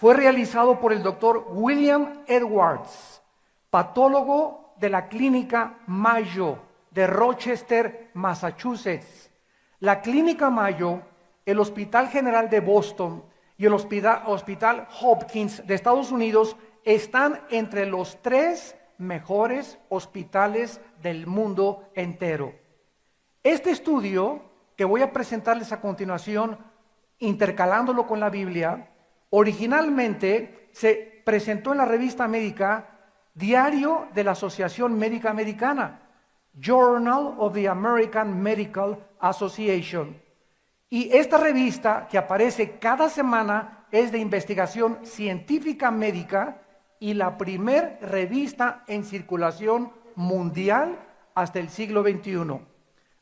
fue realizado por el doctor William Edwards, patólogo de la clínica Mayo de Rochester, Massachusetts. La clínica Mayo, el Hospital General de Boston y el Hospital Hopkins de Estados Unidos están entre los 3 mejores hospitales del mundo entero. Este estudio que voy a presentarles a continuación, intercalándolo con la Biblia, originalmente se presentó en la revista médica Diario de la Asociación Médica Americana, Journal of the American Medical Association. Y esta revista, que aparece cada semana, es de investigación científica médica y la primer revista en circulación mundial hasta el siglo XXI.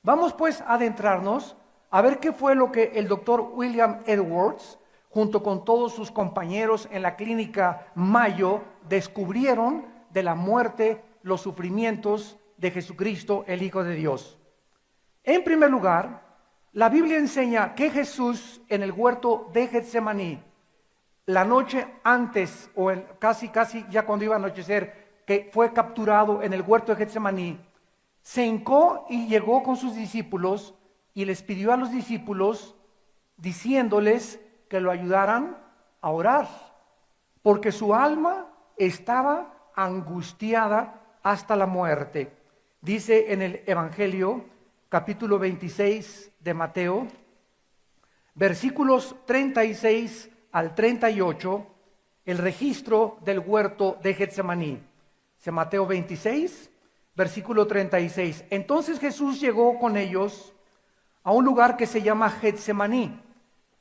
Vamos pues a adentrarnos a ver qué fue lo que el doctor William Edwards, junto con todos sus compañeros en la clínica Mayo, descubrieron de la muerte, los sufrimientos de Jesucristo, el Hijo de Dios. En primer lugar, la Biblia enseña que Jesús en el huerto de Getsemaní, la noche antes, o casi ya cuando iba a anochecer, que fue capturado en el huerto de Getsemaní, se hincó y llegó con sus discípulos y les pidió a los discípulos, diciéndoles que lo ayudaran a orar, porque su alma estaba angustiada hasta la muerte. Dice en el Evangelio, capítulo 26 de Mateo, versículos 36 al 38, el registro del huerto de Getsemaní. Mateo 26, versículo 36. Entonces Jesús llegó con ellos a un lugar que se llama Getsemaní.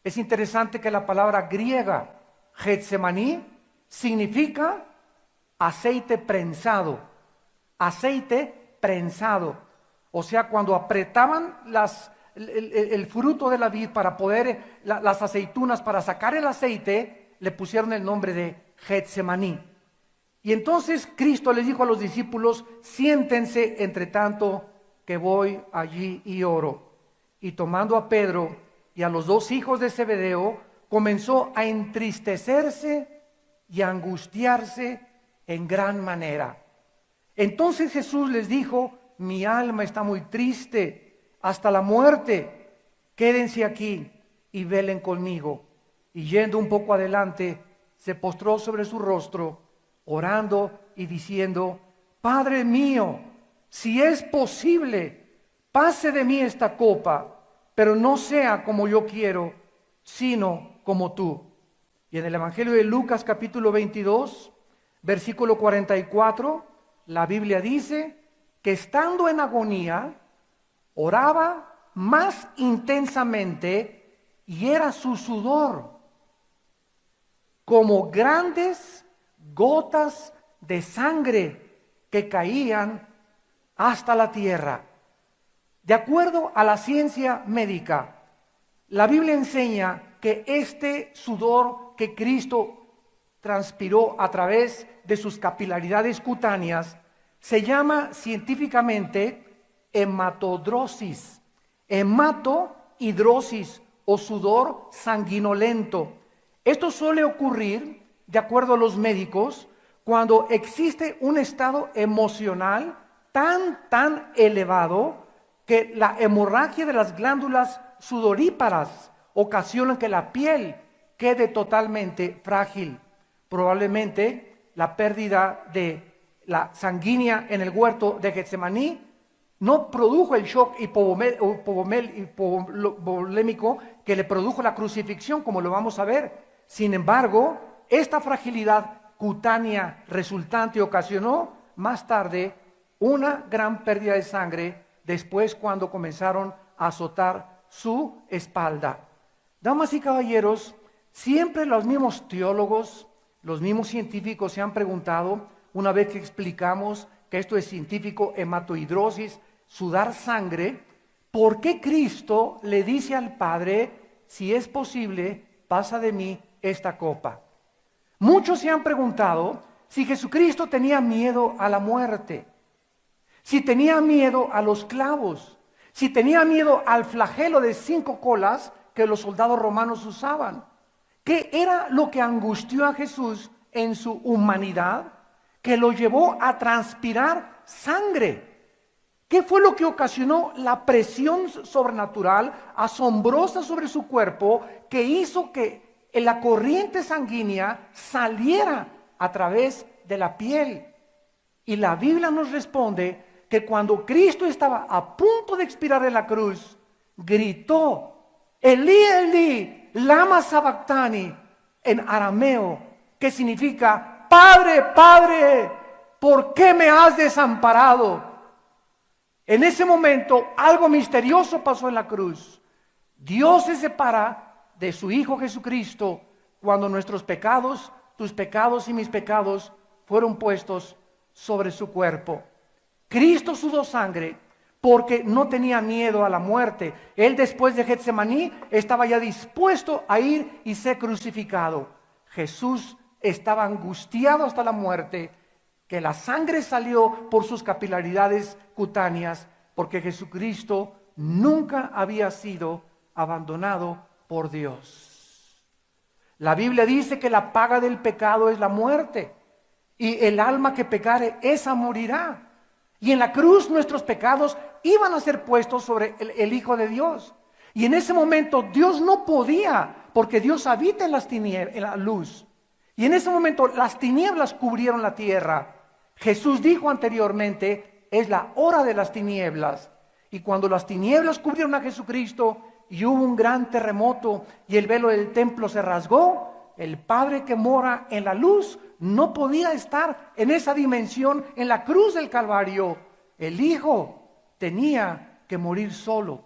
Es interesante que la palabra griega Getsemaní significa aceite prensado. Aceite prensado. O sea, cuando apretaban el fruto de la vid para poder, las aceitunas para sacar el aceite, le pusieron el nombre de Getsemaní. Y entonces Cristo les dijo a los discípulos, siéntense entre tanto que voy allí y oro. Y tomando a Pedro y a los 2 hijos de Zebedeo, comenzó a entristecerse y a angustiarse en gran manera. Entonces Jesús les dijo, mi alma está muy triste hasta la muerte, quédense aquí y velen conmigo. Y yendo un poco adelante, se postró sobre su rostro, orando y diciendo, Padre mío, si es posible, pase de mí esta copa, pero no sea como yo quiero, sino como tú. Y en el Evangelio de Lucas capítulo 22, versículo 44, la Biblia dice que estando en agonía, oraba más intensamente y era su sudor como grandes gotas de sangre que caían hasta la tierra. De acuerdo a la ciencia médica, la Biblia enseña que este sudor que Cristo transpiró a través de sus capilaridades cutáneas se llama científicamente hematodrosis, hematohidrosis o sudor sanguinolento. Esto suele ocurrir, de acuerdo a los médicos, cuando existe un estado emocional tan elevado que la hemorragia de las glándulas sudoríparas ocasiona que la piel quede totalmente frágil. Probablemente la pérdida de la sanguínea en el huerto de Getsemaní no produjo el shock hipovolémico que le produjo la crucifixión, como lo vamos a ver. Sin embargo, esta fragilidad cutánea resultante ocasionó más tarde una gran pérdida de sangre, después cuando comenzaron a azotar su espalda. Damas y caballeros, siempre los mismos teólogos, los mismos científicos se han preguntado, una vez que explicamos que esto es científico, hematohidrosis, sudar sangre, ¿por qué Cristo le dice al Padre, si es posible, pasa de mí esta copa? Muchos se han preguntado si Jesucristo tenía miedo a la muerte, si tenía miedo a los clavos, si tenía miedo al flagelo de 5 colas que los soldados romanos usaban. ¿Qué era lo que angustió a Jesús en su humanidad? Que lo llevó a transpirar sangre. ¿Qué fue lo que ocasionó la presión sobrenatural, asombrosa sobre su cuerpo, que hizo que la corriente sanguínea saliera a través de la piel? Y la Biblia nos responde que cuando Cristo estaba a punto de expirar en la cruz, gritó, Elí, Elí, lama sabactani, en arameo, que significa, Padre, Padre, ¿por qué me has desamparado? En ese momento, algo misterioso pasó en la cruz. Dios se separa de su Hijo Jesucristo cuando nuestros pecados, tus pecados y mis pecados, fueron puestos sobre su cuerpo. Cristo sudó sangre porque no tenía miedo a la muerte. Él, después de Getsemaní, estaba ya dispuesto a ir y ser crucificado. Jesús estaba angustiado hasta la muerte, que la sangre salió por sus capilaridades cutáneas, porque Jesucristo nunca había sido abandonado por Dios. La Biblia dice que la paga del pecado es la muerte, y el alma que pecare, esa morirá. Y en la cruz nuestros pecados iban a ser puestos sobre el Hijo de Dios. Y en ese momento Dios no podía, porque Dios habita en las tinieblas, en la luz. Y en ese momento las tinieblas cubrieron la tierra. Jesús dijo anteriormente, es la hora de las tinieblas. Y cuando las tinieblas cubrieron a Jesucristo y hubo un gran terremoto y el velo del templo se rasgó, el Padre que mora en la luz no podía estar en esa dimensión en la cruz del Calvario. El Hijo tenía que morir solo.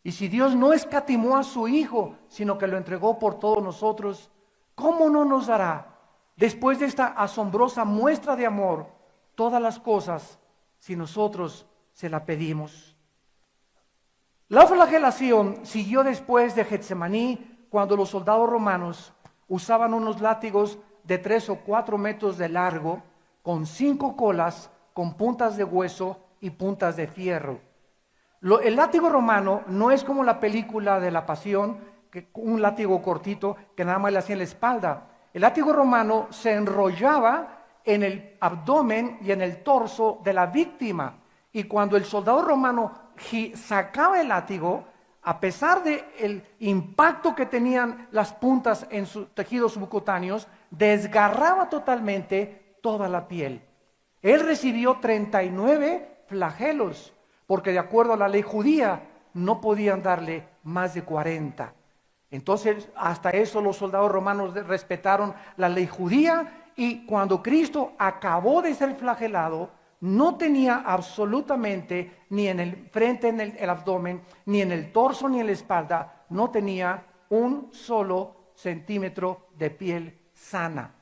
Y si Dios no escatimó a su Hijo, sino que lo entregó por todos nosotros, ¿cómo no nos dará, después de esta asombrosa muestra de amor, todas las cosas si nosotros se la pedimos? La flagelación siguió después de Getsemaní, cuando los soldados romanos usaban unos látigos de 3 o 4 metros de largo, con 5 colas, con puntas de hueso y puntas de fierro. El látigo romano no es como la película de la Pasión, que un látigo cortito que nada más le hacía en la espalda. El látigo romano se enrollaba en el abdomen y en el torso de la víctima. Y cuando el soldado romano sacaba el látigo, a pesar del impacto que tenían las puntas en sus tejidos subcutáneos, desgarraba totalmente toda la piel. Él recibió 39 flagelos, porque de acuerdo a la ley judía no podían darle más de 40. Entonces, hasta eso los soldados romanos respetaron la ley judía, y cuando Cristo acabó de ser flagelado, no tenía absolutamente, ni en el frente, en el abdomen, ni en el torso, ni en la espalda, no tenía un solo centímetro de piel sana.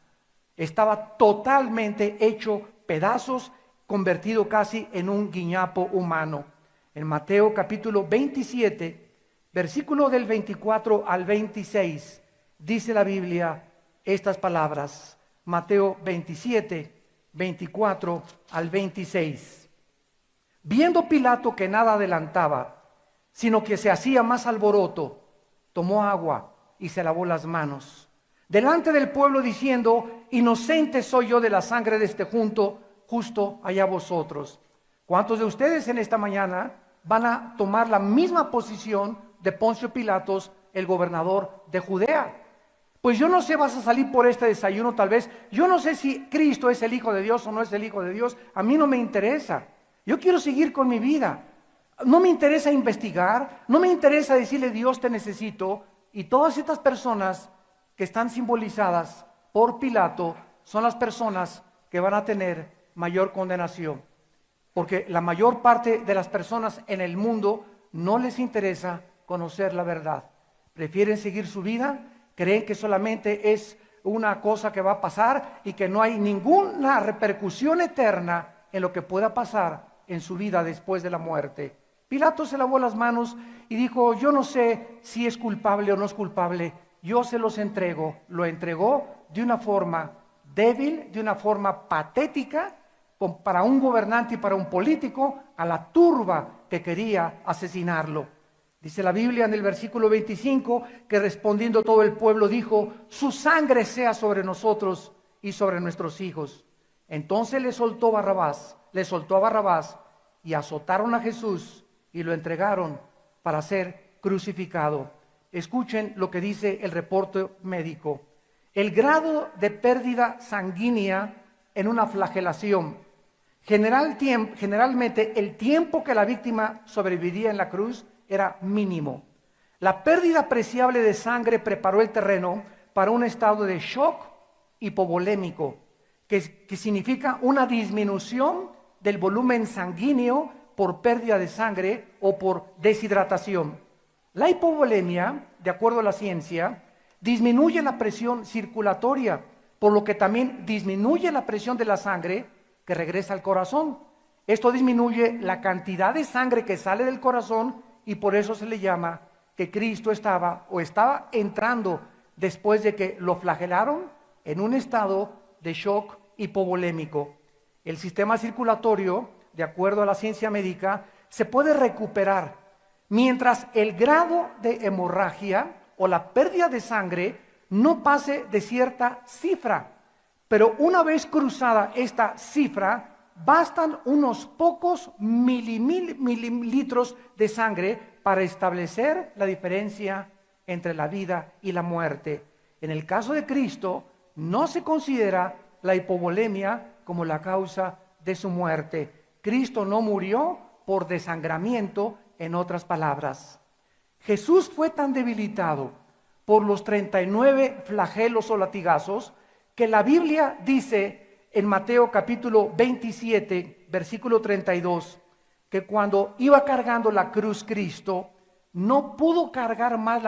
Estaba totalmente hecho pedazos, convertido casi en un guiñapo humano. En Mateo capítulo 27, versículo del 24 al 26, dice la Biblia estas palabras. Mateo 27, 24 al 26. Viendo Pilato que nada adelantaba, sino que se hacía más alboroto, tomó agua y se lavó las manos delante del pueblo, diciendo: inocente soy yo de la sangre de este justo allá vosotros. ¿Cuántos de ustedes en esta mañana van a tomar la misma posición de Poncio Pilatos, el gobernador de Judea? Pues yo no sé, vas a salir por este desayuno tal vez. Yo no sé si Cristo es el Hijo de Dios o no es el Hijo de Dios. A mí no me interesa. Yo quiero seguir con mi vida. No me interesa investigar. No me interesa decirle: Dios, te necesito. Y todas estas personas que están simbolizadas por Pilato son las personas que van a tener mayor condenación. Porque la mayor parte de las personas en el mundo no les interesa conocer la verdad. Prefieren seguir su vida. Creen que solamente es una cosa que va a pasar y que no hay ninguna repercusión eterna en lo que pueda pasar en su vida después de la muerte. Pilato se lavó las manos y dijo: yo no sé si es culpable o no es culpable, yo se los entrego. Lo entregó de una forma débil, de una forma patética, para un gobernante y para un político, a la turba que quería asesinarlo. Dice la Biblia en el versículo 25 que respondiendo todo el pueblo dijo: su sangre sea sobre nosotros y sobre nuestros hijos. Entonces le soltó a Barrabás y azotaron a Jesús y lo entregaron para ser crucificado. Escuchen lo que dice el reporte médico. El grado de pérdida sanguínea en una flagelación. Generalmente el tiempo que la víctima sobreviviría en la cruz era mínimo. La pérdida apreciable de sangre preparó el terreno para un estado de shock hipovolémico, que significa una disminución del volumen sanguíneo por pérdida de sangre o por deshidratación. La hipovolemia, de acuerdo a la ciencia, disminuye la presión circulatoria, por lo que también disminuye la presión de la sangre que regresa al corazón. Esto disminuye la cantidad de sangre que sale del corazón y por eso se le llama que Cristo estaba entrando después de que lo flagelaron en un estado de shock hipovolémico. El sistema circulatorio, de acuerdo a la ciencia médica, se puede recuperar mientras el grado de hemorragia o la pérdida de sangre no pase de cierta cifra. Pero una vez cruzada esta cifra, bastan unos pocos mililitros de sangre para establecer la diferencia entre la vida y la muerte. En el caso de Cristo, no se considera la hipovolemia como la causa de su muerte. Cristo no murió por desangramiento, en otras palabras. Jesús fue tan debilitado por los 39 flagelos o latigazos que la Biblia dice en Mateo capítulo 27, versículo 32, que cuando iba cargando la cruz Cristo, no pudo cargar más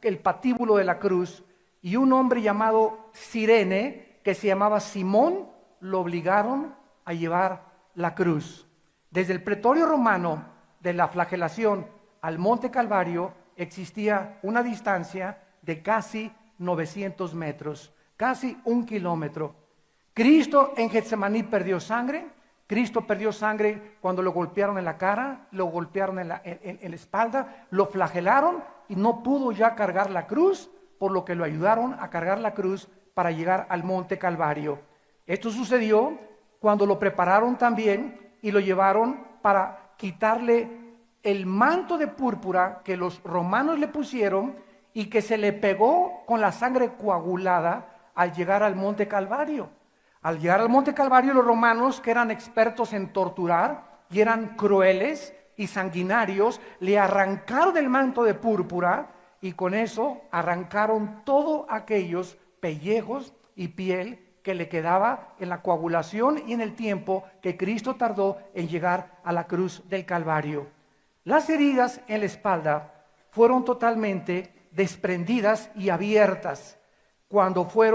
el patíbulo de la cruz, y un hombre llamado Cirene, que se llamaba Simón, lo obligaron a llevar la cruz. Desde el pretorio romano de la flagelación al Monte Calvario existía una distancia de casi 900 metros, casi 1 kilómetro. Cristo en Getsemaní perdió sangre. Cristo perdió sangre cuando lo golpearon en la cara, lo golpearon en la espalda, lo flagelaron y no pudo ya cargar la cruz, por lo que lo ayudaron a cargar la cruz para llegar al Monte Calvario. Esto sucedió cuando lo prepararon también y lo llevaron para quitarle el manto de púrpura que los romanos le pusieron y que se le pegó con la sangre coagulada al llegar al Monte Calvario. Al llegar al Monte Calvario, los romanos, que eran expertos en torturar y eran crueles y sanguinarios, le arrancaron el manto de púrpura y con eso arrancaron todos aquellos pellejos y piel que le quedaba en la coagulación y en el tiempo que Cristo tardó en llegar a la cruz del Calvario. Las heridas en la espalda fueron totalmente desprendidas y abiertas cuando fue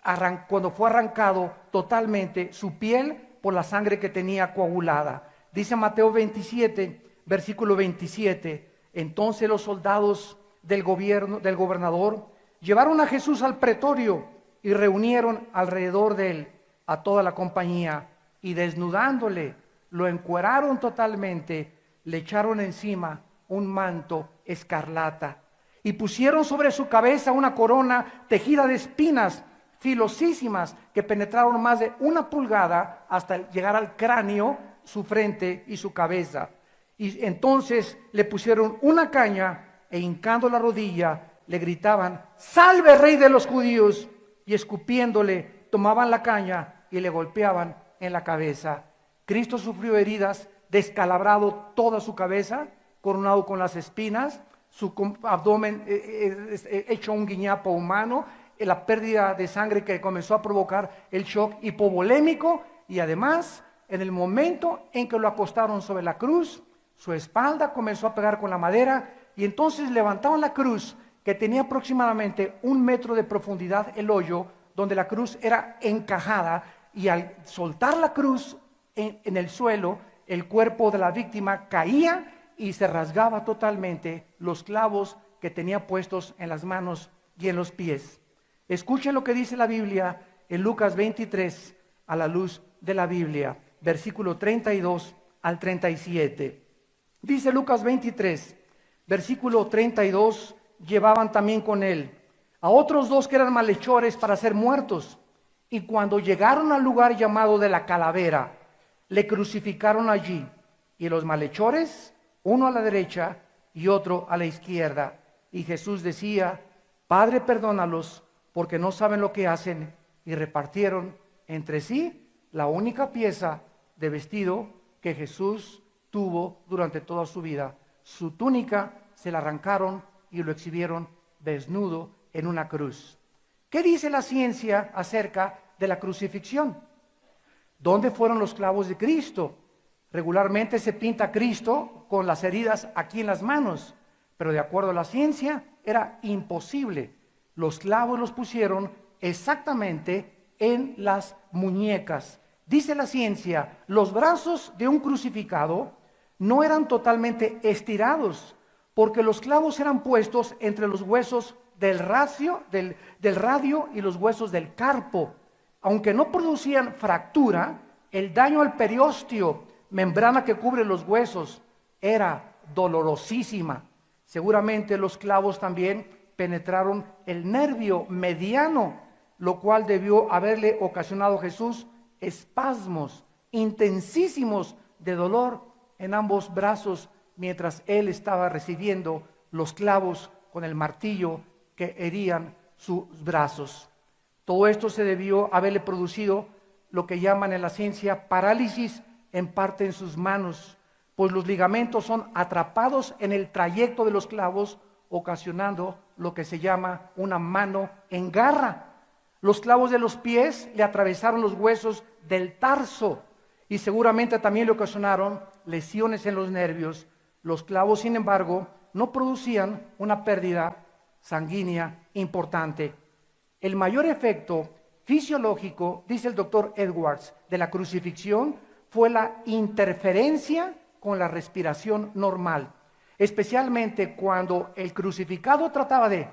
arrancado totalmente su piel por la sangre que tenía coagulada. Dice Mateo 27, versículo 27, entonces los soldados del gobernador llevaron a Jesús al pretorio y reunieron alrededor de él a toda la compañía y desnudándole, lo encueraron totalmente, le echaron encima un manto escarlata y pusieron sobre su cabeza una corona tejida de espinas filosísimas que penetraron más de 1 pulgada hasta llegar al cráneo, su frente y su cabeza. Y entonces le pusieron una caña e hincando la rodilla le gritaban: ¡Salve, Rey de los Judíos! Y escupiéndole tomaban la caña y le golpeaban en la cabeza. Cristo sufrió heridas, descalabrado toda su cabeza, coronado con las espinas, su abdomen hecho un guiñapo humano, la pérdida de sangre que comenzó a provocar el shock hipovolémico, y además en el momento en que lo acostaron sobre la cruz, su espalda comenzó a pegar con la madera y entonces levantaban la cruz que tenía aproximadamente 1 metro de profundidad el hoyo donde la cruz era encajada, y al soltar la cruz en el suelo, el cuerpo de la víctima caía y se rasgaba totalmente los clavos que tenía puestos en las manos y en los pies. Escuchen lo que dice la Biblia en Lucas 23 a la luz de la Biblia, versículo 32 al 37. Dice Lucas 23, versículo 32, llevaban también con él a otros dos que eran malhechores para ser muertos. Y cuando llegaron al lugar llamado de la calavera, le crucificaron allí. Y los malhechores, uno a la derecha y otro a la izquierda. Y Jesús decía: Padre, perdónalos, porque no saben lo que hacen. Y repartieron entre sí la única pieza de vestido que Jesús tuvo durante toda su vida. Su túnica se la arrancaron y lo exhibieron desnudo en una cruz. ¿Qué dice la ciencia acerca de la crucifixión? ¿Dónde fueron los clavos de Cristo? Regularmente se pinta a Cristo con las heridas aquí en las manos, pero de acuerdo a la ciencia era imposible. Los clavos los pusieron exactamente en las muñecas. Dice la ciencia, los brazos de un crucificado no eran totalmente estirados, porque los clavos eran puestos entre los huesos del radio y los huesos del carpo. Aunque no producían fractura, el daño al periósteo, membrana que cubre los huesos, era dolorosísima. Seguramente los clavos también penetraron el nervio mediano, lo cual debió haberle ocasionado a Jesús espasmos intensísimos de dolor en ambos brazos mientras él estaba recibiendo los clavos con el martillo que herían sus brazos. Todo esto se debió haberle producido lo que llaman en la ciencia parálisis en parte en sus manos, pues los ligamentos son atrapados en el trayecto de los clavos, ocasionando lo que se llama una mano en garra. Los clavos de los pies le atravesaron los huesos del tarso y seguramente también le ocasionaron lesiones en los nervios. Los clavos, sin embargo, no producían una pérdida sanguínea importante. El mayor efecto fisiológico, dice el doctor Edwards, de la crucifixión fue la interferencia con la respiración normal, especialmente cuando el crucificado trataba de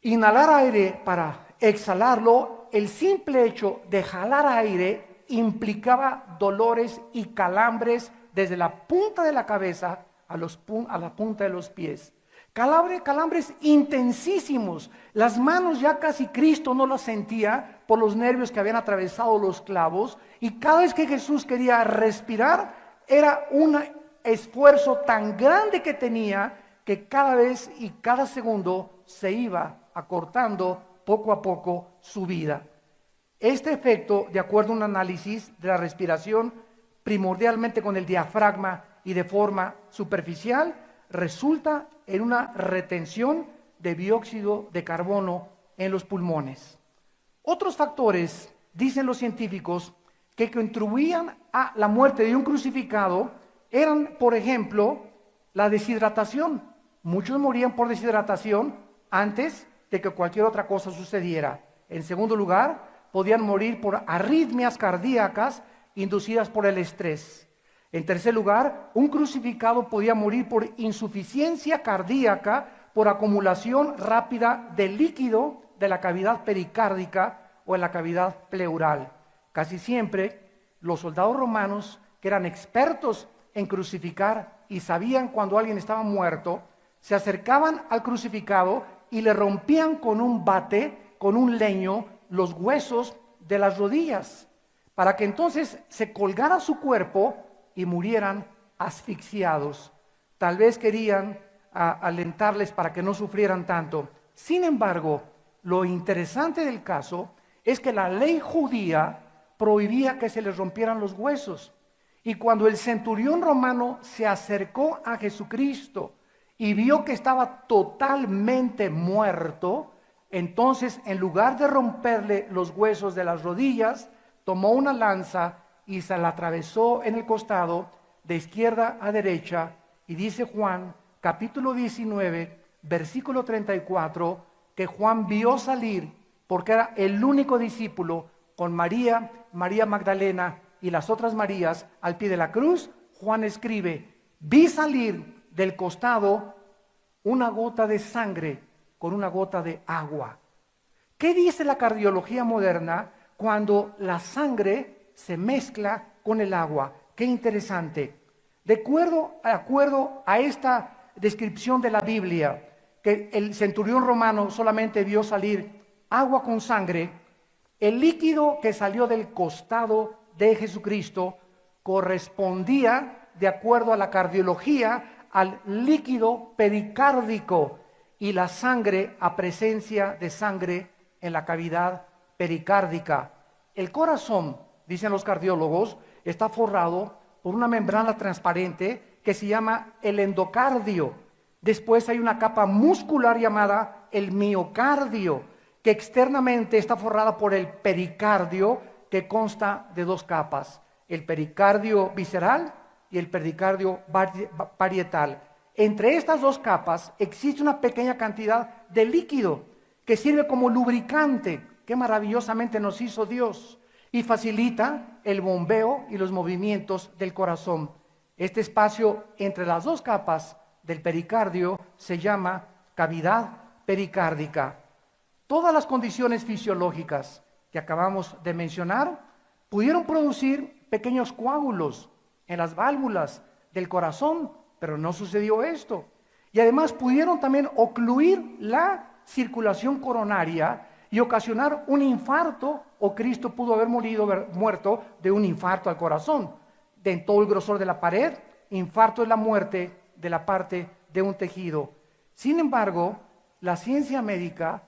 inhalar aire para exhalarlo. El simple hecho de jalar aire implicaba dolores y calambres desde la punta de la cabeza a la punta de los pies. Calambres intensísimos. Las manos ya casi Cristo no las sentía por los nervios que habían atravesado los clavos, y cada vez que Jesús quería respirar era un esfuerzo tan grande que tenía que cada vez y cada segundo se iba acortando poco a poco su vida. Este efecto, de acuerdo a un análisis de la respiración, primordialmente con el diafragma y de forma superficial, resulta en una retención de dióxido de carbono en los pulmones. Otros factores, dicen los científicos, que contribuían a la muerte de un crucificado eran, por ejemplo, la deshidratación. Muchos morían por deshidratación antes de que cualquier otra cosa sucediera. En segundo lugar, podían morir por arritmias cardíacas inducidas por el estrés. En tercer lugar, un crucificado podía morir por insuficiencia cardíaca por acumulación rápida de líquido de la cavidad pericárdica o en la cavidad pleural. Casi siempre, los soldados romanos, que eran expertos en crucificar y sabían cuando alguien estaba muerto, se acercaban al crucificado y le rompían con un bate, con un leño, los huesos de las rodillas, para que entonces se colgara su cuerpo y murieran asfixiados. Tal vez querían alentarles para que no sufrieran tanto. Sin embargo, lo interesante del caso es que la ley judía prohibía que se les rompieran los huesos. Y cuando el centurión romano se acercó a Jesucristo y vio que estaba totalmente muerto, entonces en lugar de romperle los huesos de las rodillas, tomó una lanza y se la atravesó en el costado de izquierda a derecha. Y dice Juan, capítulo 19, versículo 34, que Juan vio salir, porque era el único discípulo, con María, María Magdalena y las otras Marías al pie de la cruz. Juan escribe: vi salir del costado una gota de sangre con una gota de agua. ¿Qué dice la cardiología moderna cuando la sangre se mezcla con el agua? Qué interesante. De acuerdo a esta descripción de la Biblia, que el centurión romano solamente vio salir agua con sangre, el líquido que salió del costado de Jesucristo correspondía, de acuerdo a la cardiología, al líquido pericárdico, y la sangre a presencia de sangre en la cavidad pericárdica. El corazón, dicen los cardiólogos, está forrado por una membrana transparente que se llama el endocardio. Después hay una capa muscular llamada el miocardio, que externamente está forrada por el pericardio, que consta de dos capas, el pericardio visceral y el pericardio parietal. Entre estas dos capas existe una pequeña cantidad de líquido que sirve como lubricante, que maravillosamente nos hizo Dios, y facilita el bombeo y los movimientos del corazón. Este espacio entre las dos capas del pericardio se llama cavidad pericárdica. Todas las condiciones fisiológicas que acabamos de mencionar pudieron producir pequeños coágulos en las válvulas del corazón, pero no sucedió esto. Y además pudieron también ocluir la circulación coronaria y ocasionar un infarto, o Cristo pudo haber muerto de un infarto al corazón. De todo el grosor de la pared, infarto es la muerte de la parte de un tejido. Sin embargo, la ciencia médica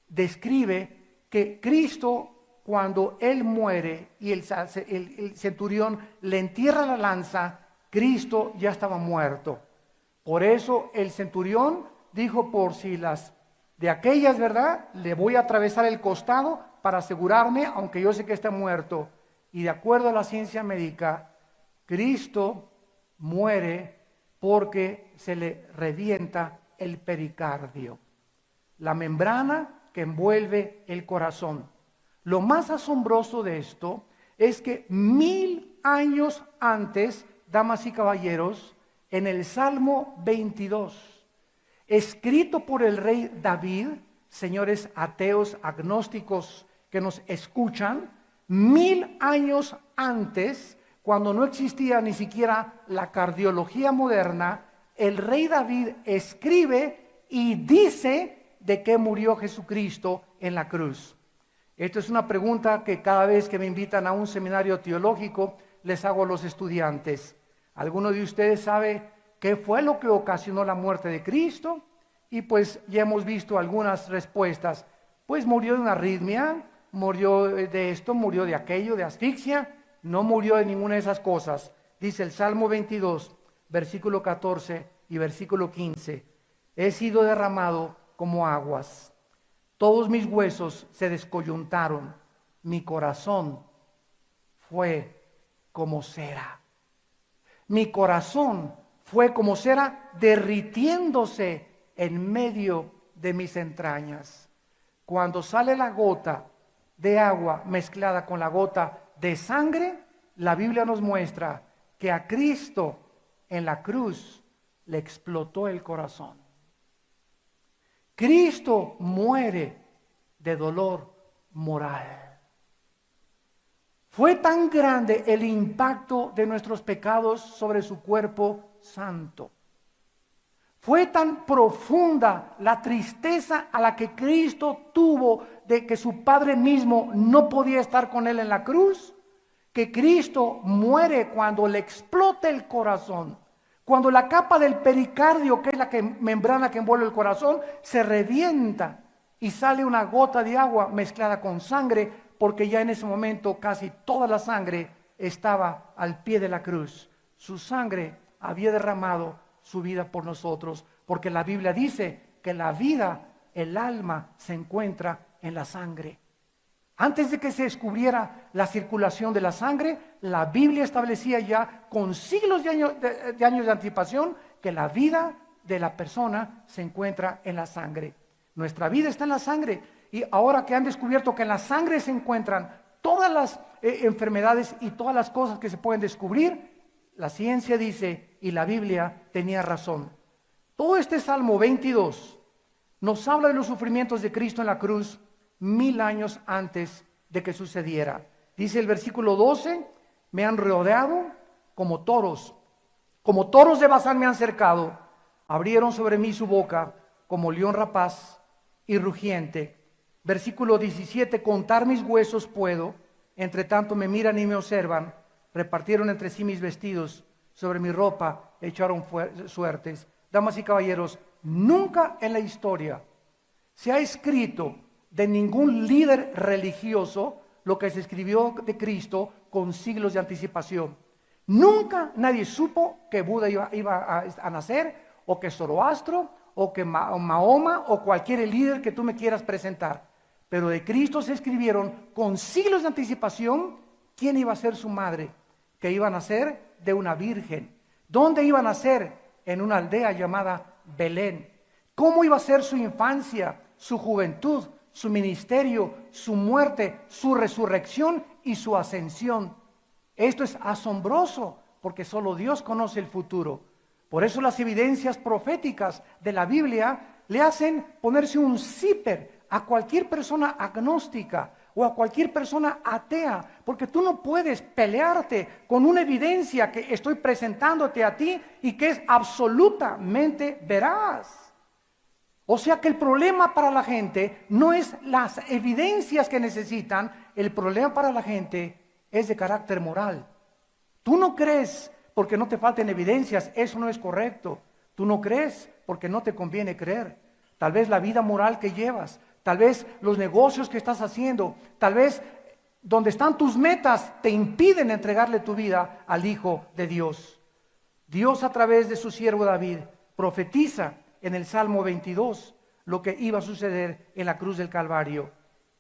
describe que Cristo, cuando Él muere y el centurión le entierra la lanza, Cristo ya estaba muerto. Por eso el centurión dijo, por si las de aquellas, ¿verdad?, le voy a atravesar el costado para asegurarme, aunque yo sé que está muerto. Y de acuerdo a la ciencia médica, Cristo muere porque se le revienta el pericardio, la membrana que envuelve el corazón. Lo más asombroso de esto es que 1000 años antes, damas y caballeros, en el Salmo 22, escrito por el rey David, señores ateos, agnósticos que nos escuchan, 1000 años antes, cuando no existía ni siquiera la cardiología moderna, el rey David escribe y dice de qué murió Jesucristo en la cruz. Esto es una pregunta que cada vez que me invitan a un seminario teológico les hago a los estudiantes. ¿Alguno de ustedes sabe qué fue lo que ocasionó la muerte de Cristo? Y pues ya hemos visto algunas respuestas. Pues murió de una arritmia, murió de esto, murió de aquello, de asfixia. No murió de ninguna de esas cosas. Dice el Salmo 22, versículo 14 y versículo 15. He sido derramado como aguas. Todos mis huesos se descoyuntaron. Mi corazón fue como cera. Mi corazón fue como cera derritiéndose en medio de mis entrañas. Cuando sale la gota de agua mezclada con la gota de sangre, la Biblia nos muestra que a Cristo en la cruz le explotó el corazón. Cristo muere de dolor moral. Fue tan grande el impacto de nuestros pecados sobre su cuerpo santo. Fue tan profunda la tristeza a la que Cristo tuvo de que su Padre mismo no podía estar con él en la cruz, que Cristo muere cuando le explota el corazón, cuando la capa del pericardio, que es la membrana que envuelve el corazón, se revienta y sale una gota de agua mezclada con sangre, porque ya en ese momento casi toda la sangre estaba al pie de la cruz. Su sangre había derramado su vida por nosotros, porque la Biblia dice que la vida, el alma, se encuentra en la sangre. Antes de que se descubriera la circulación de la sangre, la Biblia establecía ya con siglos de años de anticipación que la vida de la persona se encuentra en la sangre. Nuestra vida está en la sangre, y ahora que han descubierto que en la sangre se encuentran todas las enfermedades y todas las cosas que se pueden descubrir, la ciencia dice, y la Biblia tenía razón. Todo este Salmo 22 nos habla de los sufrimientos de Cristo en la cruz 1000 años antes de que sucediera. Dice el versículo 12, me han rodeado como toros de Bazán me han cercado, Abrieron sobre mí su boca como león rapaz y rugiente. Versículo 17, contar mis huesos puedo, entre tanto me miran y me observan. Repartieron entre sí mis vestidos, sobre mi ropa echaron suertes. Damas y caballeros, nunca en la historia se ha escrito de ningún líder religioso lo que se escribió de Cristo con siglos de anticipación. Nunca nadie supo que Buda iba a nacer, o que Zoroastro, o que Mahoma, o cualquier líder que tú me quieras presentar. Pero de Cristo se escribieron con siglos de anticipación quién iba a ser su madre, que iba a nacer de una virgen. ¿Dónde iba a nacer? En una aldea llamada Belén. ¿Cómo iba a ser su infancia, su juventud, su ministerio, su muerte, su resurrección y su ascensión? Esto es asombroso, porque solo Dios conoce el futuro. Por eso las evidencias proféticas de la Biblia le hacen ponerse un zipper a cualquier persona agnóstica o a cualquier persona atea, porque tú no puedes pelearte con una evidencia que estoy presentándote a ti y que es absolutamente veraz. O sea que el problema para la gente no es las evidencias que necesitan, el problema para la gente es de carácter moral. Tú no crees porque no te falten evidencias, eso no es correcto. Tú no crees porque no te conviene creer. Tal vez la vida moral que llevas, tal vez los negocios que estás haciendo, tal vez donde están tus metas te impiden entregarle tu vida al Hijo de Dios. Dios, a través de su siervo David, profetiza en el Salmo 22 lo que iba a suceder en la cruz del Calvario.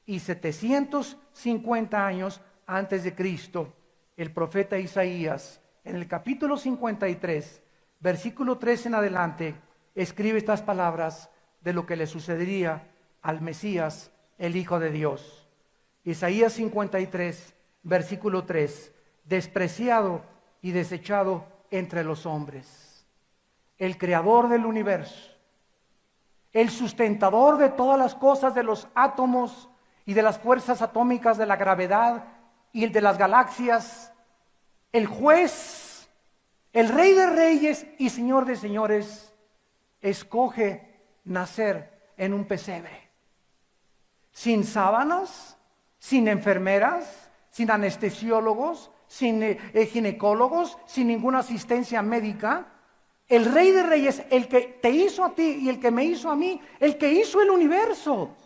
Y 750 años antes de Cristo, el profeta Isaías, en el capítulo 53, versículo 3 en adelante, escribe estas palabras de lo que le sucedería al Mesías, el Hijo de Dios. Isaías 53, versículo 3, despreciado y desechado entre los hombres. El creador del universo, el sustentador de todas las cosas, de los átomos y de las fuerzas atómicas, de la gravedad y el de las galaxias, el juez, el rey de reyes y señor de señores, escoge nacer en un pesebre, sin sábanas, sin enfermeras, sin anestesiólogos, sin ginecólogos, sin ninguna asistencia médica. El rey de reyes, el que te hizo a ti y el que me hizo a mí, el que hizo el universo,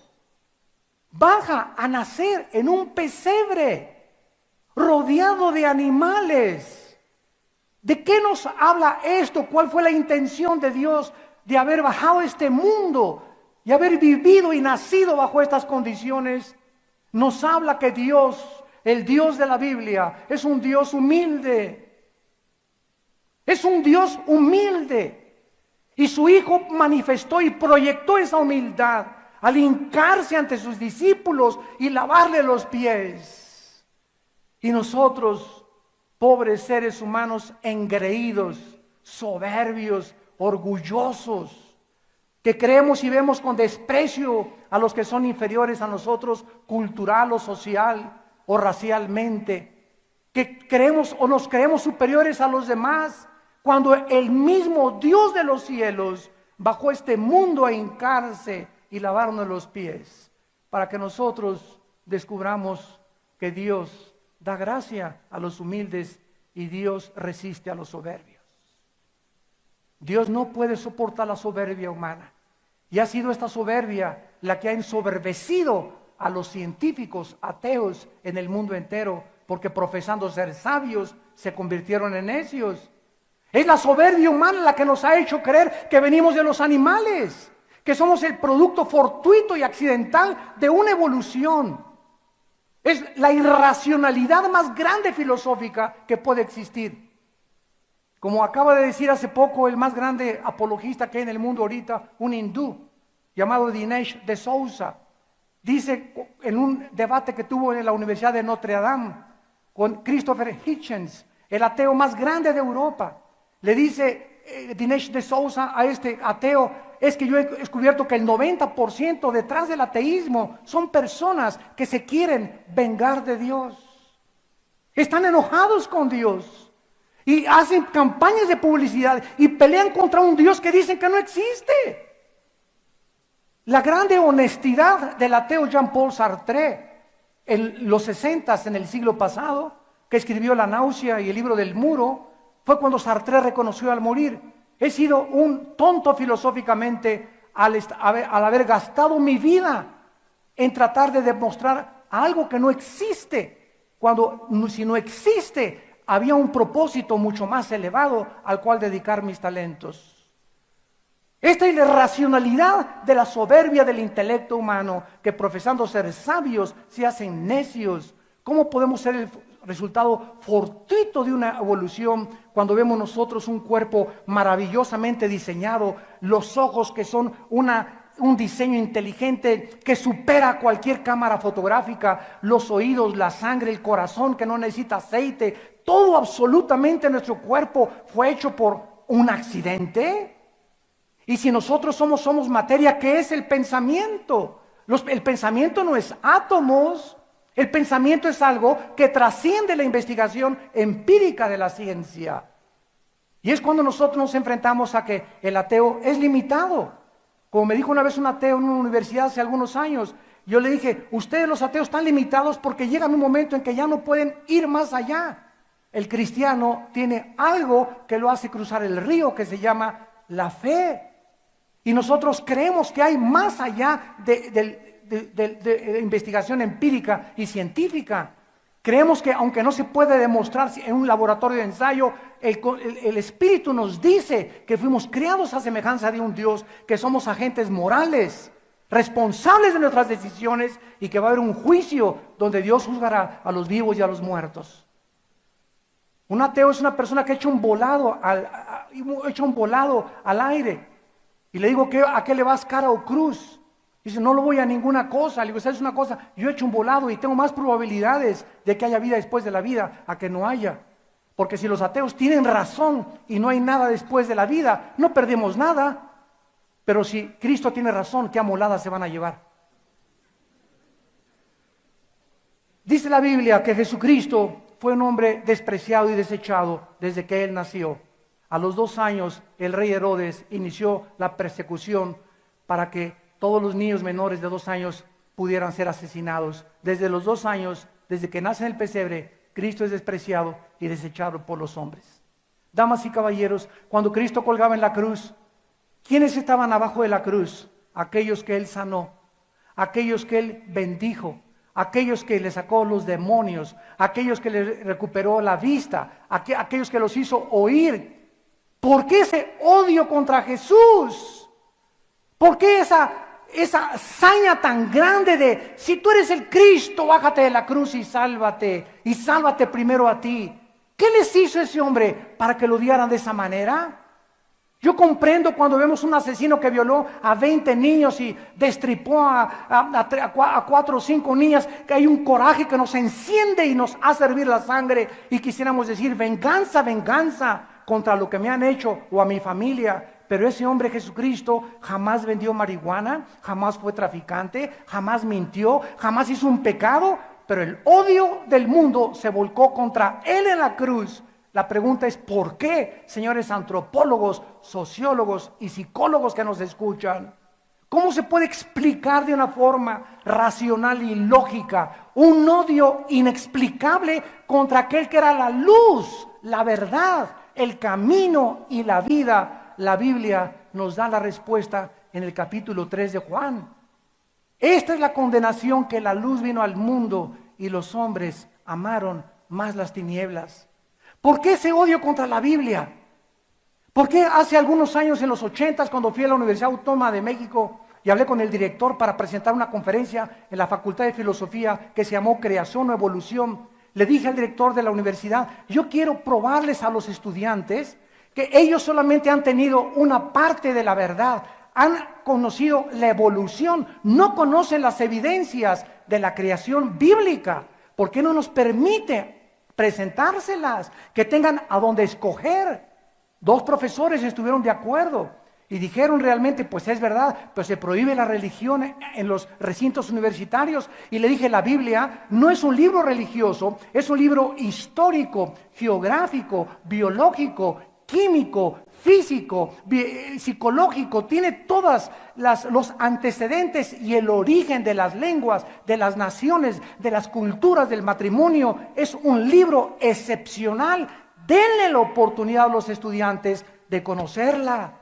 baja a nacer en un pesebre, rodeado de animales. ¿De qué nos habla esto? ¿Cuál fue la intención de Dios de haber bajado a este mundo y haber vivido y nacido bajo estas condiciones? Nos habla que Dios, el Dios de la Biblia, es un Dios humilde. Es un Dios humilde. Y su Hijo manifestó y proyectó esa humildad al hincarse ante sus discípulos y lavarle los pies. Y nosotros, pobres seres humanos engreídos, soberbios, orgullosos, que creemos y vemos con desprecio a los que son inferiores a nosotros, cultural o social o racialmente, que creemos o nos creemos superiores a los demás, cuando el mismo Dios de los cielos bajó a este mundo a hincarse y lavarnos los pies, para que nosotros descubramos que Dios da gracia a los humildes y Dios resiste a los soberbios. Dios no puede soportar la soberbia humana, y ha sido esta soberbia la que ha ensoberbecido a los científicos ateos en el mundo entero, porque profesando ser sabios se convirtieron en necios. Es la soberbia humana la que nos ha hecho creer que venimos de los animales, que somos el producto fortuito y accidental de una evolución. Es la irracionalidad más grande filosófica que puede existir. Como acaba de decir hace poco el más grande apologista que hay en el mundo ahorita, un hindú llamado Dinesh D'Souza, dice en un debate que tuvo en la Universidad de Notre Dame con Christopher Hitchens, el ateo más grande de Europa, le dice Dinesh D'Souza a este ateo: es que yo he descubierto que el 90% detrás del ateísmo son personas que se quieren vengar de Dios. Están enojados con Dios. Y hacen campañas de publicidad y pelean contra un Dios que dicen que no existe. La grande honestidad del ateo Jean-Paul Sartre en los 60, en el siglo pasado, que escribió La náusea y el libro del muro, fue cuando Sartre reconoció al morir: he sido un tonto filosóficamente al haber gastado mi vida en tratar de demostrar algo que no existe, cuando si no existe, había un propósito mucho más elevado al cual dedicar mis talentos. Esta irracionalidad de la soberbia del intelecto humano, que profesando ser sabios se hacen necios. ¿Cómo podemos ser el resultado fortuito de una evolución cuando vemos nosotros un cuerpo maravillosamente diseñado, los ojos que son un diseño inteligente que supera cualquier cámara fotográfica, los oídos, la sangre, el corazón que no necesita aceite? Todo absolutamente nuestro cuerpo fue hecho por un accidente. Y si nosotros somos materia, ¿qué es el pensamiento? El pensamiento no es átomos. El pensamiento es algo que trasciende la investigación empírica de la ciencia. Y es cuando nosotros nos enfrentamos a que el ateo es limitado. Como me dijo una vez un ateo en una universidad hace algunos años, yo le dije: ustedes los ateos están limitados porque llegan un momento en que ya no pueden ir más allá. El cristiano tiene algo que lo hace cruzar el río, que se llama la fe. Y nosotros creemos que hay más allá de investigación empírica y científica. Creemos que aunque no se puede demostrar en un laboratorio de ensayo, el Espíritu nos dice que fuimos creados a semejanza de un Dios, que somos agentes morales, responsables de nuestras decisiones, y que va a haber un juicio donde Dios juzgará a los vivos y a los muertos. Un ateo es una persona que ha hecho un volado al aire. Y le digo: ¿a qué le vas, cara o cruz? Dice: no lo voy a ninguna cosa. Le digo: ¿sabes una cosa? Yo he hecho un volado y tengo más probabilidades de que haya vida después de la vida a que no haya. Porque si los ateos tienen razón y no hay nada después de la vida, no perdemos nada. Pero si Cristo tiene razón, ¿qué amoladas se van a llevar? Dice la Biblia que Jesucristo fue un hombre despreciado y desechado desde que Él nació. A los 2 años, el rey Herodes inició la persecución para que todos los niños menores de 2 años pudieran ser asesinados. Desde los 2 años, desde que nace en el pesebre, Cristo es despreciado y desechado por los hombres. Damas y caballeros, cuando Cristo colgaba en la cruz, ¿quiénes estaban abajo de la cruz? Aquellos que Él sanó, aquellos que Él bendijo, aquellos que le sacó los demonios, aquellos que le recuperó la vista, aquellos que los hizo oír. ¿Por qué ese odio contra Jesús? ¿Por qué esa hazaña tan grande de: si tú eres el Cristo, bájate de la cruz y sálvate primero a ti? ¿Qué les hizo ese hombre para que lo odiaran de esa manera? Yo comprendo cuando vemos un asesino que violó a 20 niños y destripó a 4 o 5 niñas, que hay un coraje que nos enciende y nos hace hervir la sangre, y quisiéramos decir: venganza, venganza contra lo que me han hecho o a mi familia. Pero ese hombre Jesucristo jamás vendió marihuana, jamás fue traficante, jamás mintió, jamás hizo un pecado, pero el odio del mundo se volcó contra Él en la cruz. La pregunta es: ¿por qué, señores antropólogos, sociólogos y psicólogos que nos escuchan? ¿Cómo se puede explicar de una forma racional y lógica un odio inexplicable contra aquel que era la luz, la verdad, el camino y la vida? La Biblia nos da la respuesta en el capítulo 3 de Juan. Esta es la condenación: que la luz vino al mundo y los hombres amaron más las tinieblas. ¿Por qué ese odio contra la Biblia? ¿Por qué hace algunos años, en los 80s, cuando fui a la Universidad Autónoma de México y hablé con el director para presentar una conferencia en la Facultad de Filosofía que se llamó Creación o Evolución, le dije al director de la universidad: yo quiero probarles a los estudiantes que ellos solamente han tenido una parte de la verdad, han conocido la evolución, no conocen las evidencias de la creación bíblica. ¿Por qué no nos permite presentárselas? Que tengan a dónde escoger. 2 profesores estuvieron de acuerdo. Y dijeron realmente, pues es verdad, pues se prohíbe la religión en los recintos universitarios. Y le dije, la Biblia no es un libro religioso, es un libro histórico, geográfico, biológico, químico, físico, psicológico. Tiene todos los antecedentes y el origen de las lenguas, de las naciones, de las culturas, del matrimonio. Es un libro excepcional. Denle la oportunidad a los estudiantes de conocerla.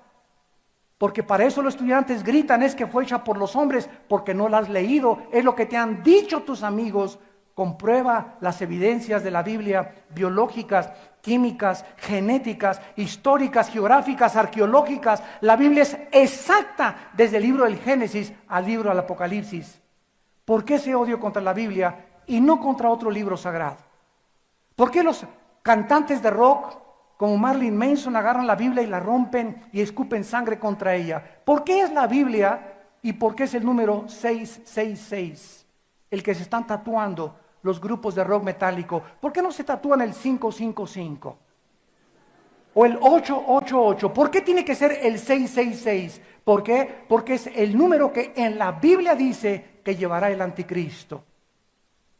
Porque para eso los estudiantes gritan, es que fue hecha por los hombres, porque no la has leído. Es lo que te han dicho tus amigos. Comprueba las evidencias de la Biblia, biológicas, químicas, genéticas, históricas, geográficas, arqueológicas. La Biblia es exacta desde el libro del Génesis al libro del Apocalipsis. ¿Por qué ese odio contra la Biblia y no contra otro libro sagrado? ¿Por qué los cantantes de rock como Marilyn Manson agarran la Biblia y la rompen y escupen sangre contra ella? ¿Por qué es la Biblia y por qué es el número 666 el que se están tatuando los grupos de rock metálico? ¿Por qué no se tatúan el 555 o el 888? ¿Por qué tiene que ser el 666? ¿Por qué? Porque es el número que en la Biblia dice que llevará el anticristo.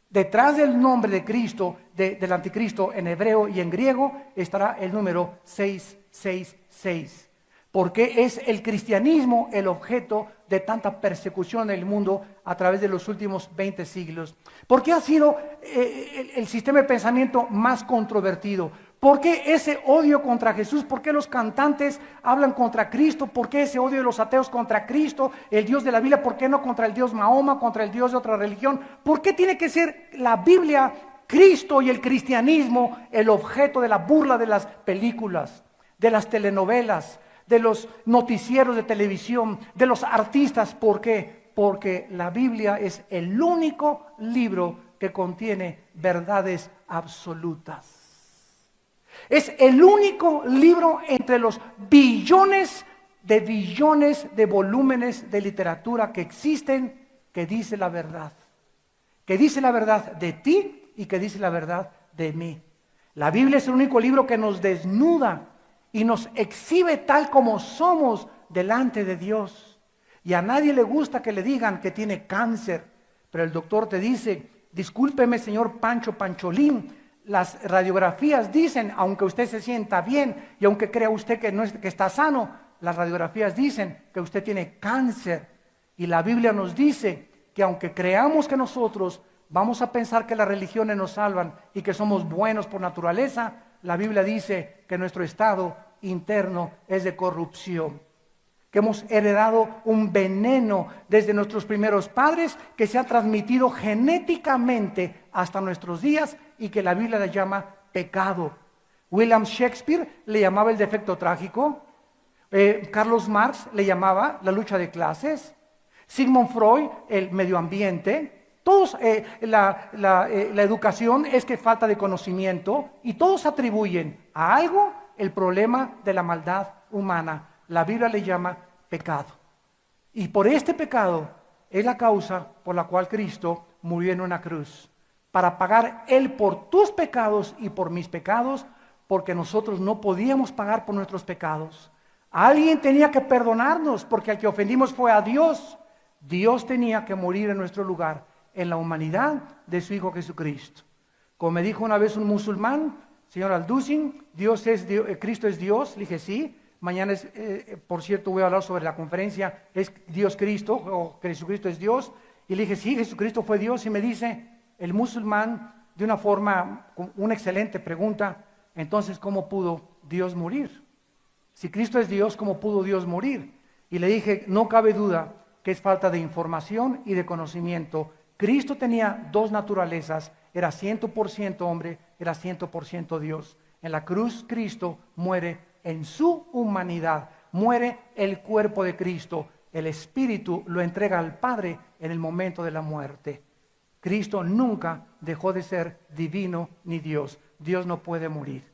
Detrás del nombre de Cristo, del anticristo en hebreo y en griego, estará el número 666. Porque es el cristianismo el objeto de tanta persecución en el mundo a través de los últimos 20 siglos. Porque ha sido el sistema de pensamiento más controvertido. ¿Por qué ese odio contra Jesús? ¿Por qué los cantantes hablan contra Cristo? ¿Por qué ese odio de los ateos contra Cristo, el Dios de la Biblia? ¿Por qué no contra el Dios Mahoma, contra el Dios de otra religión? ¿Por qué tiene que ser la Biblia, Cristo y el cristianismo el objeto de la burla de las películas, de las telenovelas, de los noticieros de televisión, de los artistas? ¿Por qué? Porque la Biblia es el único libro que contiene verdades absolutas. Es el único libro entre los billones de volúmenes de literatura que existen que dice la verdad. Que dice la verdad de ti y que dice la verdad de mí. La Biblia es el único libro que nos desnuda y nos exhibe tal como somos delante de Dios. Y a nadie le gusta que le digan que tiene cáncer, pero el doctor te dice, discúlpeme señor Pancho Pancholín, las radiografías dicen, aunque usted se sienta bien y aunque crea usted que está sano, las radiografías dicen que usted tiene cáncer. Y la Biblia nos dice que aunque creamos que nosotros vamos a pensar que las religiones nos salvan y que somos buenos por naturaleza, la Biblia dice que nuestro estado interno es de corrupción. Que hemos heredado un veneno desde nuestros primeros padres que se ha transmitido genéticamente hasta nuestros días y que la Biblia le llama pecado. William Shakespeare le llamaba el defecto trágico, Carlos Marx le llamaba la lucha de clases, Sigmund Freud el medio ambiente. Todos, la educación es que falta de conocimiento y todos atribuyen a algo el problema de la maldad humana. La Biblia le llama pecado. Y por este pecado es la causa por la cual Cristo murió en una cruz. Para pagar Él por tus pecados y por mis pecados, porque nosotros no podíamos pagar por nuestros pecados. Alguien tenía que perdonarnos, porque al que ofendimos fue a Dios. Dios tenía que morir en nuestro lugar, en la humanidad de su Hijo Jesucristo. Como me dijo una vez un musulmán, señor Alducin, Cristo es Dios. Le dije, sí. Mañana, por cierto, voy a hablar sobre la conferencia, ¿es Dios Cristo o Jesucristo es Dios? Y le dije, sí, Jesucristo fue Dios. Y me dice el musulmán, de una forma, una excelente pregunta, entonces, ¿cómo pudo Dios morir? Si Cristo es Dios, ¿cómo pudo Dios morir? Y le dije, no cabe duda que es falta de información y de conocimiento. Cristo tenía dos naturalezas, era 100% hombre, era 100% Dios. En la cruz Cristo muere en su humanidad, muere el cuerpo de Cristo, el Espíritu lo entrega al Padre en el momento de la muerte. Cristo nunca dejó de ser divino ni Dios. Dios no puede morir.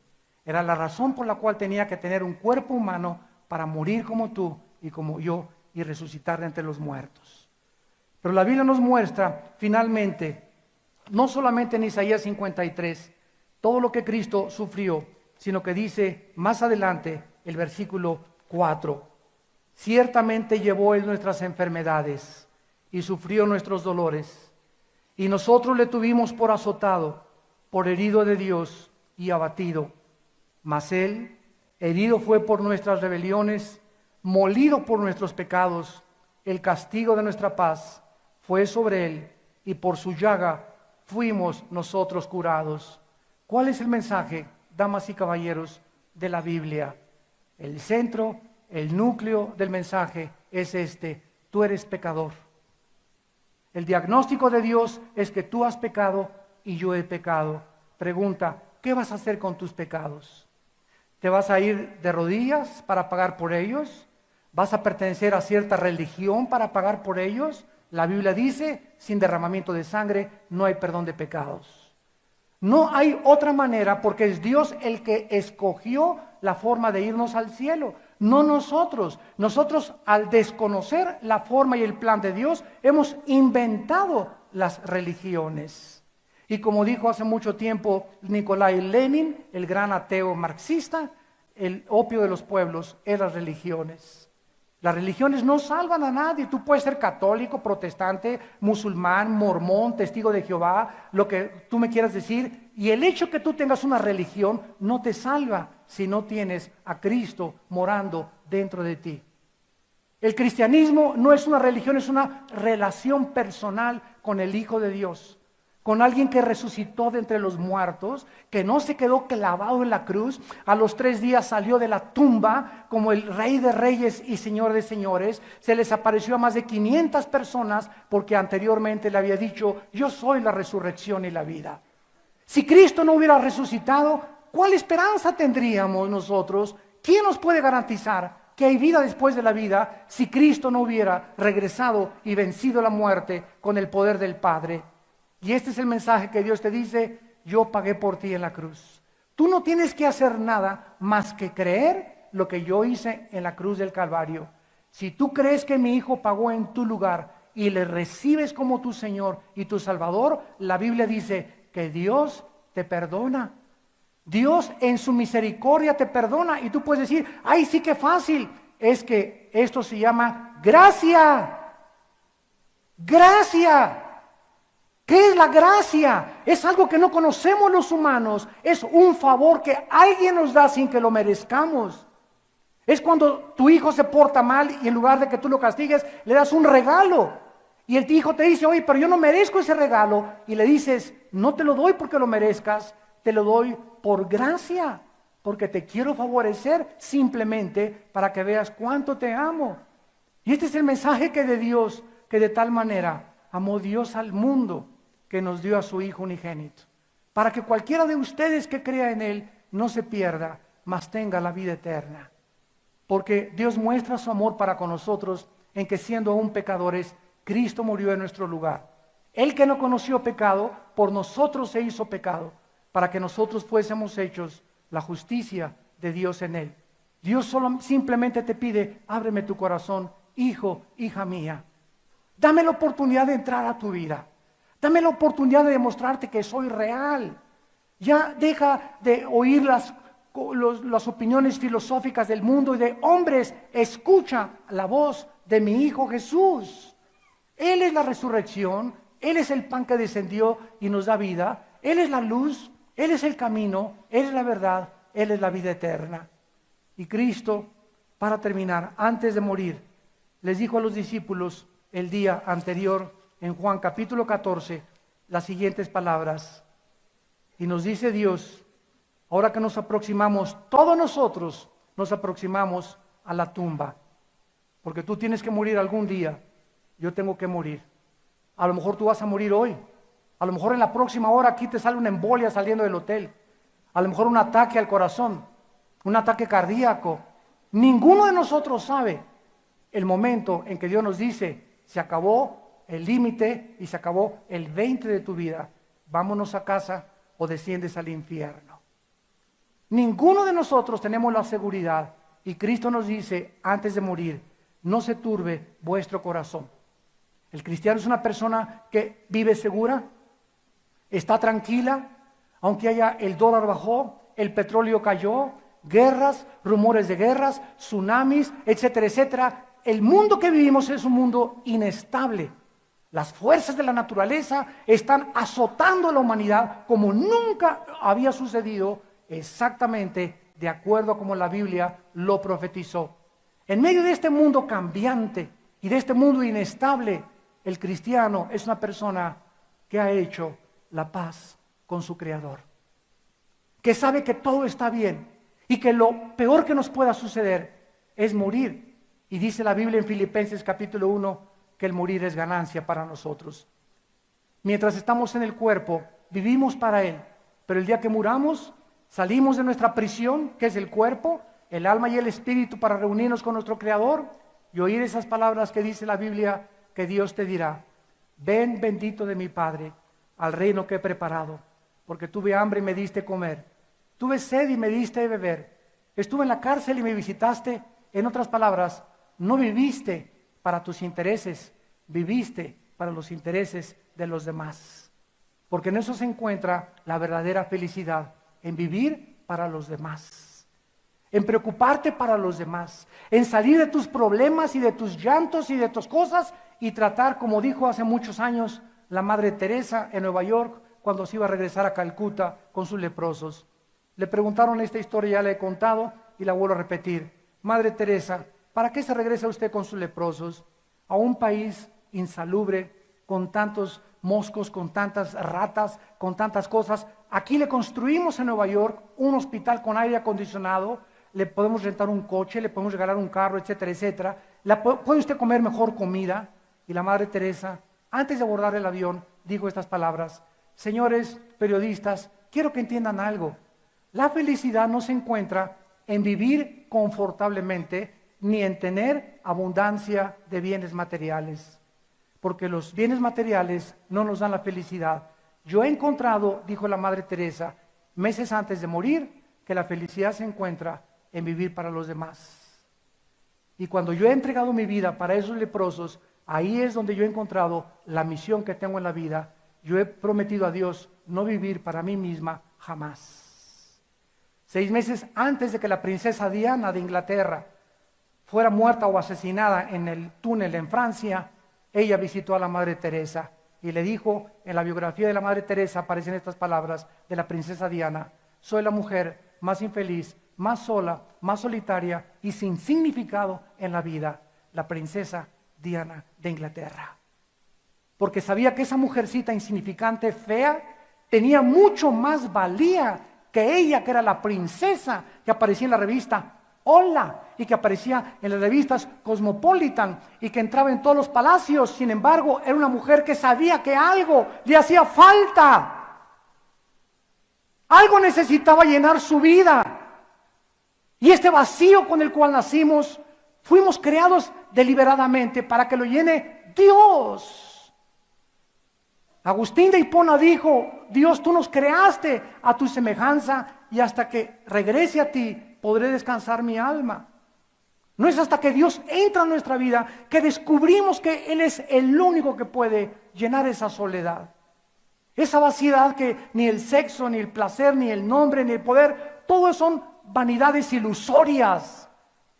Era la razón por la cual tenía que tener un cuerpo humano para morir como tú y como yo y resucitar de entre los muertos. Pero la Biblia nos muestra finalmente, no solamente en Isaías 53, todo lo que Cristo sufrió, sino que dice más adelante el versículo 4. Ciertamente llevó Él nuestras enfermedades y sufrió nuestros dolores. Y nosotros le tuvimos por azotado, por herido de Dios y abatido. Mas Él, herido fue por nuestras rebeliones, molido por nuestros pecados. El castigo de nuestra paz fue sobre Él, y por su llaga fuimos nosotros curados. ¿Cuál es el mensaje, damas y caballeros, de la Biblia? El centro, el núcleo del mensaje es este: tú eres pecador. El diagnóstico de Dios es que tú has pecado y yo he pecado. Pregunta, ¿qué vas a hacer con tus pecados? ¿Te vas a ir de rodillas para pagar por ellos? ¿Vas a pertenecer a cierta religión para pagar por ellos? La Biblia dice, sin derramamiento de sangre no hay perdón de pecados. No hay otra manera, porque es Dios el que escogió la forma de irnos al cielo, no nosotros. Nosotros, al desconocer la forma y el plan de Dios, hemos inventado las religiones. Y como dijo hace mucho tiempo Nikolai Lenin, el gran ateo marxista, el opio de los pueblos es las religiones. Las religiones no salvan a nadie. Tú puedes ser católico, protestante, musulmán, mormón, testigo de Jehová, lo que tú me quieras decir. Y el hecho que tú tengas una religión no te salva si no tienes a Cristo morando dentro de ti. El cristianismo no es una religión, es una relación personal con el Hijo de Dios, con alguien que resucitó de entre los muertos, que no se quedó clavado en la cruz. A los 3 días salió de la tumba como el Rey de Reyes y Señor de Señores. Se les apareció a más de 500 personas porque anteriormente le había dicho: yo soy la resurrección y la vida. Si Cristo no hubiera resucitado, ¿cuál esperanza tendríamos nosotros? ¿Quién nos puede garantizar que hay vida después de la vida si Cristo no hubiera regresado y vencido la muerte con el poder del Padre? Y este es el mensaje que Dios te dice: yo pagué por ti en la cruz. Tú no tienes que hacer nada más que creer lo que yo hice en la cruz del Calvario. Si tú crees que mi Hijo pagó en tu lugar y le recibes como tu Señor y tu Salvador, la Biblia dice que Dios te perdona. Dios en su misericordia te perdona. Y tú puedes decir: ay, sí, qué fácil. Es que esto se llama gracia. Gracia. ¿Qué es la gracia? Es algo que no conocemos los humanos. Es un favor que alguien nos da sin que lo merezcamos. Es cuando tu hijo se porta mal y en lugar de que tú lo castigues, le das un regalo. Y el hijo te dice: oye, pero yo no merezco ese regalo. Y le dices: no te lo doy porque lo merezcas, te lo doy por gracia, porque te quiero favorecer simplemente para que veas cuánto te amo. Y este es el mensaje que de Dios, que de tal manera amó Dios al mundo, que nos dio a su Hijo unigénito, para que cualquiera de ustedes que crea en Él no se pierda, mas tenga la vida eterna. Porque Dios muestra su amor para con nosotros en que, siendo aún pecadores, Cristo murió en nuestro lugar. Él, que no conoció pecado, por nosotros se hizo pecado, para que nosotros fuésemos hechos la justicia de Dios en Él. Dios simplemente te pide: ábreme tu corazón, hijo, hija mía. Dame la oportunidad de entrar a tu vida. Dame la oportunidad de demostrarte que soy real. Ya deja de oír las opiniones filosóficas del mundo y de hombres. Escucha la voz de mi Hijo Jesús. Él es la resurrección. Él es el pan que descendió y nos da vida. Él es la luz. Él es el camino. Él es la verdad. Él es la vida eterna. Y Cristo, para terminar, antes de morir, les dijo a los discípulos el día anterior, en Juan capítulo 14, las siguientes palabras. Y nos dice Dios, ahora que nos aproximamos, todos nosotros nos aproximamos a la tumba. Porque tú tienes que morir algún día, yo tengo que morir. A lo mejor tú vas a morir hoy. A lo mejor en la próxima hora aquí te sale una embolia saliendo del hotel. A lo mejor un ataque al corazón, un ataque cardíaco. Ninguno de nosotros sabe el momento en que Dios nos dice: se acabó el límite y se acabó el 20 de tu vida. Vámonos a casa o desciendes al infierno. Ninguno de nosotros tenemos la seguridad, y Cristo nos dice antes de morir: no se turbe vuestro corazón. El cristiano es una persona que vive segura, está tranquila, aunque el dólar bajó, el petróleo cayó, guerras, rumores de guerras, tsunamis, etcétera, etcétera. El mundo que vivimos es un mundo inestable. Las fuerzas de la naturaleza están azotando a la humanidad como nunca había sucedido, exactamente de acuerdo a como la Biblia lo profetizó. En medio de este mundo cambiante y de este mundo inestable, el cristiano es una persona que ha hecho la paz con su Creador, que sabe que todo está bien y que lo peor que nos pueda suceder es morir. Y dice la Biblia en Filipenses capítulo 1 que el morir es ganancia para nosotros. Mientras estamos en el cuerpo, vivimos para Él, pero el día que muramos, salimos de nuestra prisión, que es el cuerpo, el alma y el espíritu, para reunirnos con nuestro Creador y oír esas palabras que dice la Biblia, que Dios te dirá: ven, bendito de mi Padre, al reino que he preparado, porque tuve hambre y me diste comer, tuve sed y me diste beber, estuve en la cárcel y me visitaste. En otras palabras, no viviste para tus intereses, viviste para los intereses de los demás, porque en eso se encuentra la verdadera felicidad, en vivir para los demás, en preocuparte para los demás, en salir de tus problemas y de tus llantos y de tus cosas y tratar, como dijo hace muchos años la Madre Teresa en Nueva York, cuando se iba a regresar a Calcuta con sus leprosos. Le preguntaron esta historia, ya la he contado y la vuelvo a repetir. Madre Teresa, ¿para qué se regresa usted con sus leprosos a un país insalubre, con tantos moscos, con tantas ratas, con tantas cosas? Aquí le construimos en Nueva York un hospital con aire acondicionado, le podemos rentar un coche, le podemos regalar un carro, etcétera, etcétera. ¿Puede usted comer mejor comida? Y la Madre Teresa, antes de abordar el avión, dijo estas palabras: señores periodistas, quiero que entiendan algo. La felicidad no se encuentra en vivir confortablemente, ni en tener abundancia de bienes materiales, porque los bienes materiales no nos dan la felicidad. Yo he encontrado, dijo la Madre Teresa, meses antes de morir, que la felicidad se encuentra en vivir para los demás. Y cuando yo he entregado mi vida para esos leprosos, ahí es donde yo he encontrado la misión que tengo en la vida. Yo he prometido a Dios no vivir para mí misma jamás. 6 meses antes de que la princesa Diana de Inglaterra fuera muerta o asesinada en el túnel en Francia, ella visitó a la Madre Teresa y le dijo, en la biografía de la Madre Teresa aparecen estas palabras de la princesa Diana: soy la mujer más infeliz, más sola, más solitaria y sin significado en la vida, la princesa Diana de Inglaterra. Porque sabía que esa mujercita insignificante, fea, tenía mucho más valía que ella, que era la princesa que aparecía en la revista Hola y que aparecía en las revistas Cosmopolitan y que entraba en todos los palacios. Sin embargo, era una mujer que sabía que algo le hacía falta. Algo necesitaba llenar su vida. Y este vacío con el cual nacimos, fuimos creados deliberadamente para que lo llene Dios. Agustín de Hipona dijo: Dios, tú nos creaste a tu semejanza y hasta que regrese a ti podré descansar mi alma. No es hasta que Dios entra en nuestra vida que descubrimos que Él es el único que puede llenar esa soledad. Esa vaciedad que ni el sexo, ni el placer, ni el nombre, ni el poder, todo son vanidades ilusorias.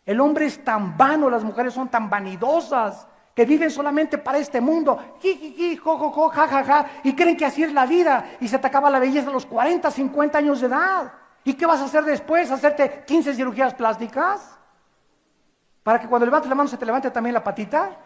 El hombre es tan vano, las mujeres son tan vanidosas, que viven solamente para este mundo, jijiji, jojojo, jajaja, y creen que así es la vida, y se te acaba la belleza a los 40, 50 años de edad. ¿Y qué vas a hacer después? ¿Hacerte 15 cirugías plásticas? ¿Para que cuando levantes la mano se te levante también la patita?